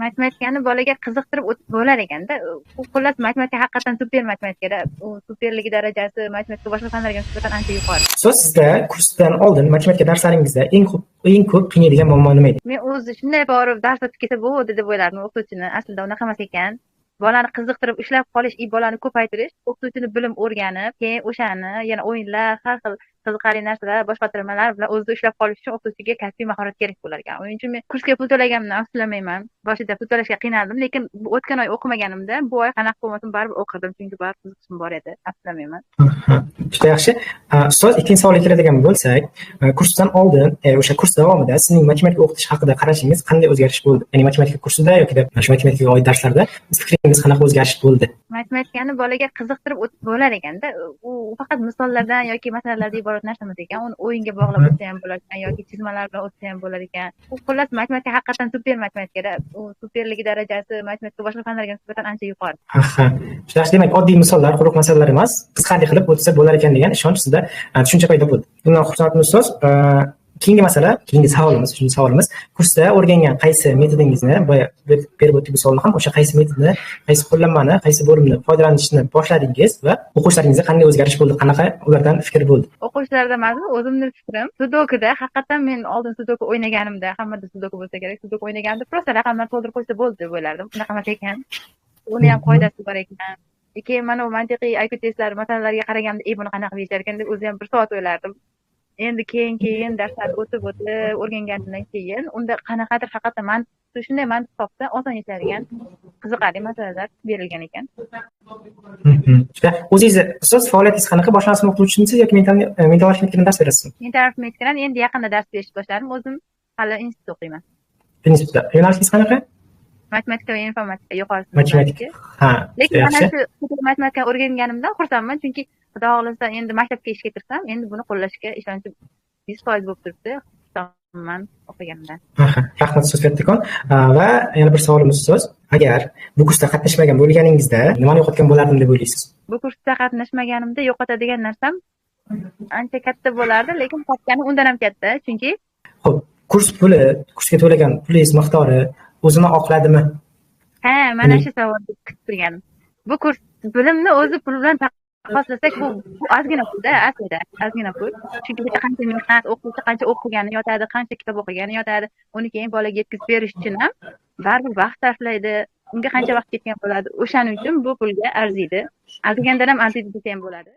Matematikani bolaga qiziqtirib bo'lar ekanda. Xullas matematika haqiqatan super matematikada. U superligi darajasi matematika boshqa fanlarga nisbatan ancha yuqori. Ustoz, sizda kursdan oldin matematika darslaringizda eng ko'p qiynaydigan muammo nima edi? Men o'zi shunday borib dars o'tib ketsa bo'ldi deb o'ylardim o'qituvchini. Aslida unaqa emas ekan. Bolani qiziqtirib ushlab qolish, bolani ko'paytirish, o'qituvchini bilim o'rganib, keyin o'shani yana o'yinlar, har xil qiziqarli narsalar, boshqotirmalar bilan o'zida ushlab qolish uchun o'qituvchiga kasbiy mahorat kerak bo'lar ekan. O'shuning uchun men kursga pul to'laganimdan afsuslamayman. Boshida pul to'lashga qiynaldim, lekin o'tgan oy o'qimaganimda bu oy qanaqa bo'lmasin baribir o'qirdim, chunki baribir qiziqishim bor edi. Afsuslamayman. Juda yaxshi. Ustoz, ikkinchi savolga kiradigan bo'lsak, kursdan oldin, o'sha kurs davomida sizning matematika o'qitish haqida qarashingiz qanday o'zgarish bo'ldi? Ya'ni matematika kursida yoki shu matematikaga oid darslarda fikringiz qanaqa o'zgarish bo'ldi? Matematikani bolaga qiziqtirib bo'lar ekanda. U faqat misollardan yoki masalalardan iborat narsa emas ekan. Uni o'yinga bog'lab o'tsa ham bo'lar ekan yoki chizmalar bilan o'tsa ham bo'lar ekan. Xullas matematika haqiqatan super matematikada. U superligi darajasi matematika boshqa fanlarga nisbatan ancha yuqori. Juda yaxshi. Demak, oddiy misollar, quruq masalalar emas, qiziqarli qilib o'tsa bo'lar ekan degan ishonch sizda tushuncha paydo bo'ldi. Bundan xursandmiz ustoz. Keyingi savolimiz kursda o'rgangan qaysi metodingizni berib o'tdik bu savolni ham o'sha qaysi metodni, qaysi qo'llanmani, qaysi bo'limni foydalanishni boshladingiz va o'quvchilaringizda qanday o'zgarish bo'ldi, qanaqa ulardan fikr bo'ldi? O'quvchilarda emas, o'zimning fikrim, sudokuda haqiqatan men oldin sudoku o'ynaganimda, hammada sudoku bo'lsa kerak, sudoku o'ynaganimda prosta raqamlar to'ldirib qo'ysa bo'ldi deb o'ylardim. Unaqa emas ekan. Uni ham qoidasi bor ekan. Keyin mana bu mantiqiy IQ testlar masalalarga qaraganda, buni qanaqa yechar ekan deb o'zi ham bir soat o'ylardim. Endi keyin darslar o'tib o'rgangandan keyin unda qanaqadir haqiqatan shunday mantiq topsa oson yechadigan qiziqarli masalalar berilgan ekan. O'zingiz ustoz faoliyatingiz qanaqa? Boshlang'ich sinf o'qituvchimisiz yoki mental arifmetikadan dars berasizmi? Mental arifmetikadan endi yaqinda dars berishni boshladim. O'zim hali institutda o'qiyman. Institutda. Yo'nalishingiz qanaqa? Matematika va informatika yuqori matematika. Lekin mana shu matematika o'rganganimdan xursandman, chunki xudo xohlasa endi maktabga ishga kirsam, endi buni qo'llashga ishonchim 100% bo'lib turibdi. Xursandman o'qiganimdan. Rahmat ustoz kattakon. Va yana bir savolimiz ustoz, agar bu kursda qatnashmagan bo'lganingizda nimani yo'qotgan bo'lardim deb o'ylaysiz? Bu kursda qatnashmaganimda yo'qotadigan narsam ancha katta bo'lardi, lekin topganim undan ham katta, chunki xo'p, kursga to'lagan pulingiz miqdori o'zini oqladimi? Mana shu savolni kutib turganim. Bu kurs bilimni o'zi pul bilan taqqoslasak, bu ozgina pulda, aslida ozgina pul. Chunki qancha mehnat, o'quvchi qancha o'qigani yotadi, qancha kitob o'qigani yotadi, uni keyin bolaga yetkazib berish uchun ham baribir vaqt sarflaydi. Unga qancha vaqt ketgan bo'ladi. O'shaning uchun bu pulga arziydi. Arzigandan ham arziydi desa ham bo'ladi.